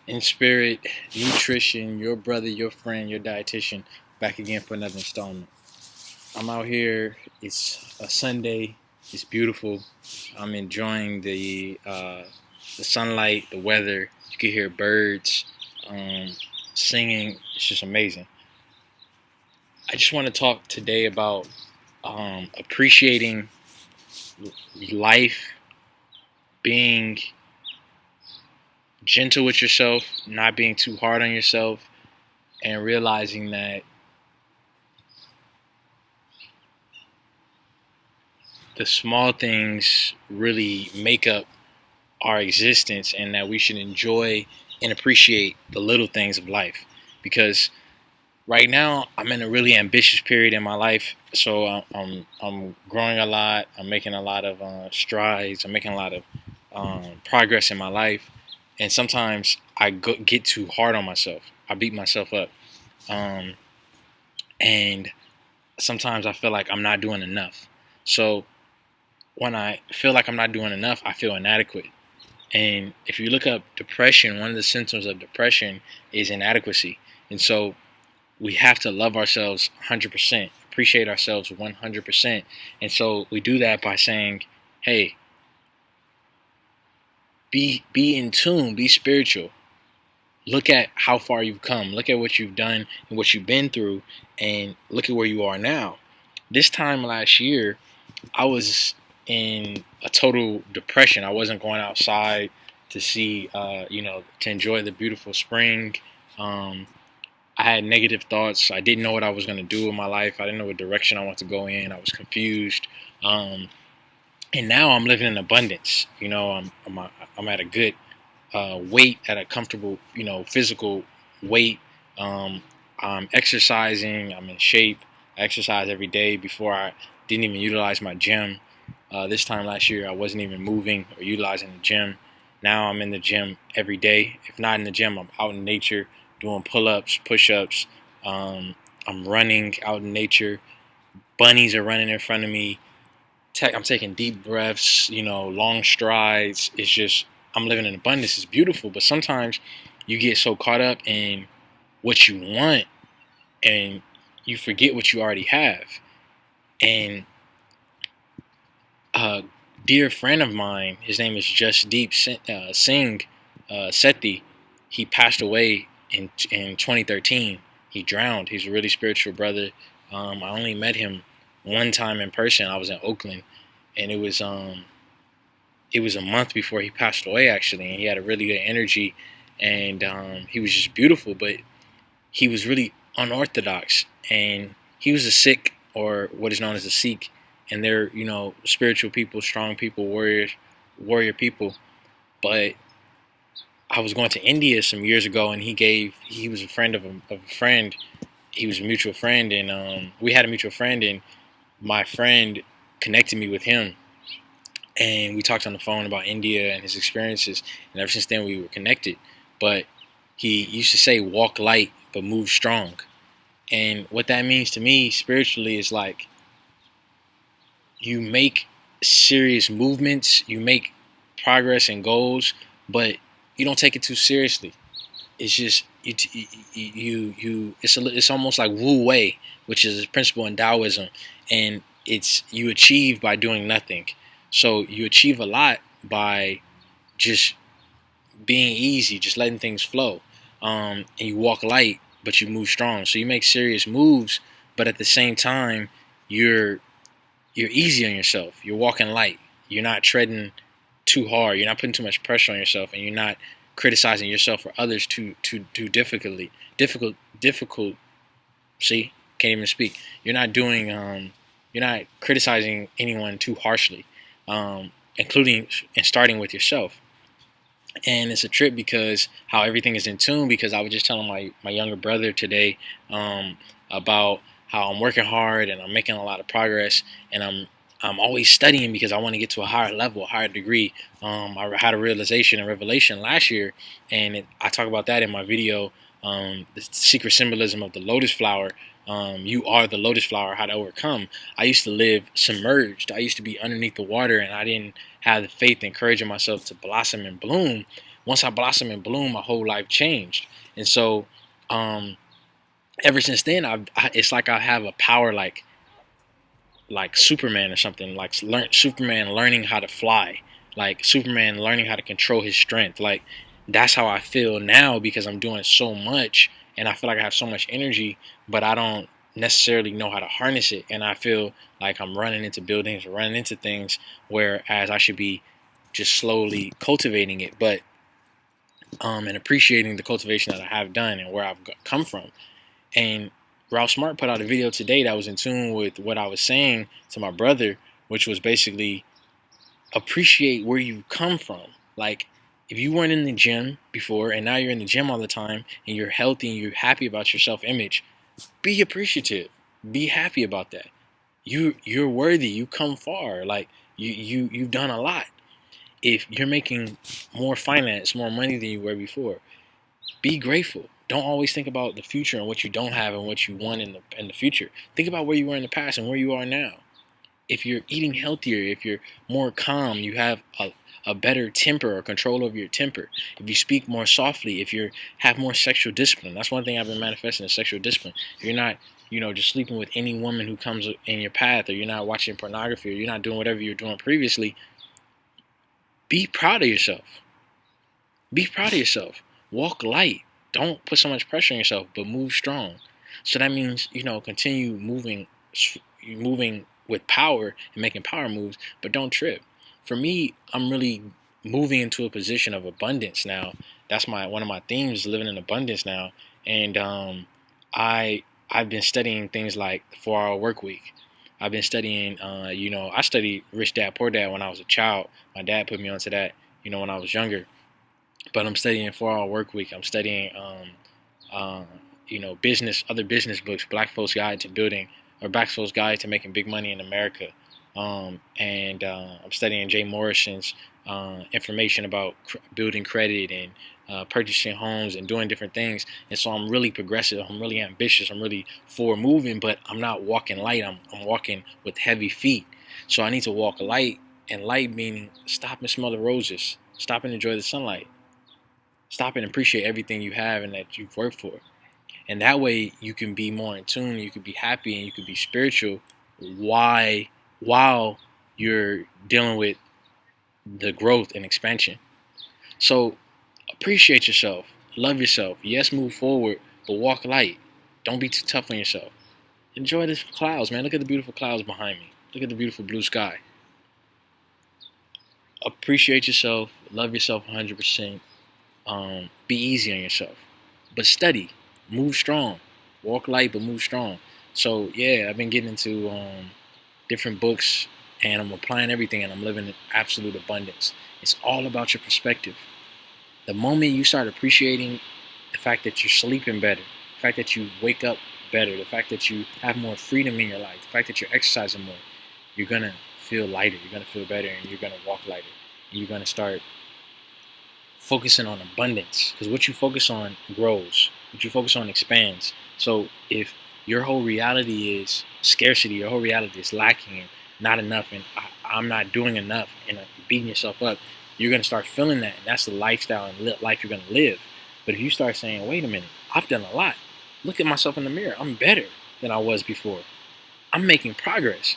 Inspirit Nutrition, your brother, your friend, your dietitian, back again for another installment. I'm out here. It's a Sunday. It's beautiful. I'm enjoying the sunlight, the weather. You can hear birds singing. It's just amazing. I just want to talk today about appreciating life, being gentle with yourself, not being too hard on yourself, and realizing that the small things really make up our existence, and that we should enjoy and appreciate the little things of life. Because right now I'm in a really ambitious period in my life, so I'm growing a lot. I'm making a lot of strides. I'm making a lot of progress in my life, and sometimes get too hard on myself. I beat myself up, um, and sometimes I feel like I'm not doing enough. So when I feel like I'm not doing enough, I feel inadequate. And if you look up depression, one of the symptoms of depression is inadequacy. And so we have to love ourselves 100%, appreciate ourselves 100%. And so we do that by saying, hey, be in tune, be spiritual. Look at how far you've come. Look at what you've done and what you've been through, and look at where you are now. This time last year, I was in a total depression. I wasn't going outside to see, to enjoy the beautiful spring. Um, I had negative thoughts. I didn't know what I was going to do with my life. I didn't know what direction I wanted to go in. I was confused. And now I'm living in abundance. I'm at a good weight, at a comfortable, physical weight. I'm exercising. I'm in shape. I exercise every day. Before, I didn't even utilize my gym. This time last year, I wasn't even moving or utilizing the gym. Now I'm in the gym every day. If not in the gym, I'm out in nature doing pull-ups, push-ups. I'm running out in nature. Bunnies are running in front of me. I'm taking deep breaths, long strides. It's just, I'm living in abundance. It's beautiful, but sometimes you get so caught up in what you want and you forget what you already have. And a dear friend of mine, his name is Just Deep Singh Sethi. He passed away in 2013. He drowned. He's a really spiritual brother. I only met him one time in person. I was in Oakland, and it was a month before he passed away, actually, and he had a really good energy, and he was just beautiful, but he was really unorthodox, and he was a Sikh, or what is known as a Sikh, and they're, spiritual people, strong people, warrior people. But I was going to India some years ago, and he was a friend of a friend. He was a mutual friend, and we had a mutual friend, and my friend connected me with him, and we talked on the phone about India and his experiences, and ever since then we were connected. But he used to say, walk light but move strong. And what that means to me spiritually is like, you make serious movements, you make progress and goals, but you don't take it too seriously. It's just it's almost like Wu Wei, which is a principle in Taoism, and it's you achieve by doing nothing. So you achieve a lot by just being easy, just letting things flow. And you walk light, but you move strong. So you make serious moves, but at the same time, you're easy on yourself. You're walking light. You're not treading too hard. You're not putting too much pressure on yourself, and you're not criticizing yourself or others too difficultly. Difficult. See, can't even speak. You're not doing. You're not criticizing anyone too harshly, including and starting with yourself. And it's a trip because how everything is in tune. Because I was just telling my younger brother today about how I'm working hard and I'm making a lot of progress, and I'm always studying because I want to get to a higher level, a higher degree. I had a realization and revelation last year, and I talk about that in my video, the secret symbolism of the lotus flower. You are the lotus flower, how to overcome. I used to live submerged. I used to be underneath the water, and I didn't have the faith and courage in myself to blossom and bloom. once I blossom and bloom, my whole life changed. And so, ever since then, it's like I have a power like Superman or something. Like Superman learning how to fly, like Superman learning how to control his strength. Like that's how I feel now because I'm doing so much, and I feel like I have so much energy, but I don't necessarily know how to harness it. And I feel like I'm running into buildings, running into things, whereas I should be just slowly cultivating it, but and appreciating the cultivation that I have done and where I've come from. And Ralph Smart put out a video today that was in tune with what I was saying to my brother, which was basically appreciate where you come from. Like, if you weren't in the gym before and now you're in the gym all the time and you're healthy and you're happy about your self-image, be appreciative. Be happy about that. You're worthy. You come far. Like you've done a lot. If you're making more finance, more money than you were before, be grateful. Don't always think about the future and what you don't have and what you want in the future. Think about where you were in the past and where you are now. If you're eating healthier, if you're more calm, you have a better temper or control over your temper. If you speak more softly, if you have more sexual discipline. That's one thing I've been manifesting is sexual discipline. If you're not, just sleeping with any woman who comes in your path, or you're not watching pornography, or you're not doing whatever you're doing previously, be proud of yourself. Be proud of yourself. Walk light. Don't put so much pressure on yourself, but move strong. So that means, continue moving with power and making power moves, but don't trip. For me, I'm really moving into a position of abundance now. That's one of my themes, living in abundance now. And I've been studying things like the 4-hour work week. I've been studying, I studied Rich Dad Poor Dad when I was a child. My dad put me onto that, when I was younger. But I'm studying 4-hour work week. I'm studying, other business books, Black Folks Guide to Building, or Black Folks Guide to Making Big Money in America. I'm studying Jay Morrison's information about building credit and purchasing homes and doing different things. And so I'm really progressive. I'm really ambitious. I'm really forward moving, but I'm not walking light. I'm walking with heavy feet. So I need to walk light, and light meaning stop and smell the roses. Stop and enjoy the sunlight. Stop and appreciate everything you have and that you've worked for. And that way you can be more in tune, you can be happy, and you can be spiritual while you're dealing with the growth and expansion. So appreciate yourself. Love yourself. Yes, move forward, but walk light. Don't be too tough on yourself. Enjoy the clouds, man. Look at the beautiful clouds behind me. Look at the beautiful blue sky. Appreciate yourself. Love yourself 100%. Be easy on yourself, but study, move strong, walk light, but move strong. So yeah, I've been getting into different books, and I'm applying everything, and I'm living in absolute abundance. It's all about your perspective. The moment you start appreciating the fact that you're sleeping better, the fact that you wake up better, the fact that you have more freedom in your life, the fact that you're exercising more, you're gonna feel lighter, you're gonna feel better, and you're gonna walk lighter, and you're gonna start focusing on abundance, because what you focus on grows, what you focus on expands. So if your whole reality is scarcity, your whole reality is lacking and not enough, and I'm not doing enough, and beating yourself up, you're going to start feeling that, and that's the lifestyle and life you're going to live. But if you start saying, wait a minute, I've done a lot, look at myself in the mirror, I'm better than I was before, I'm making progress,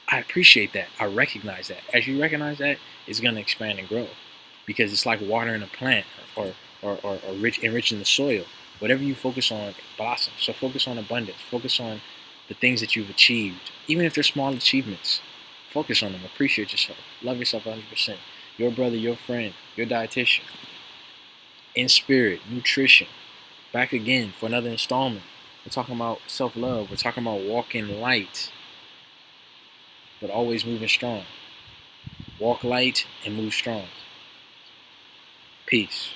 I appreciate that, I recognize that. As you recognize that, it's going to expand and grow. Because it's like watering a plant or enriching the soil. Whatever you focus on, it blossoms. So focus on abundance. Focus on the things that you've achieved. Even if they're small achievements, focus on them. Appreciate yourself. Love yourself 100%. Your brother, your friend, your dietitian. Inspirit Nutrition. Back again for another installment. We're talking about self-love. We're talking about walking light, but always moving strong. Walk light and move strong. Peace.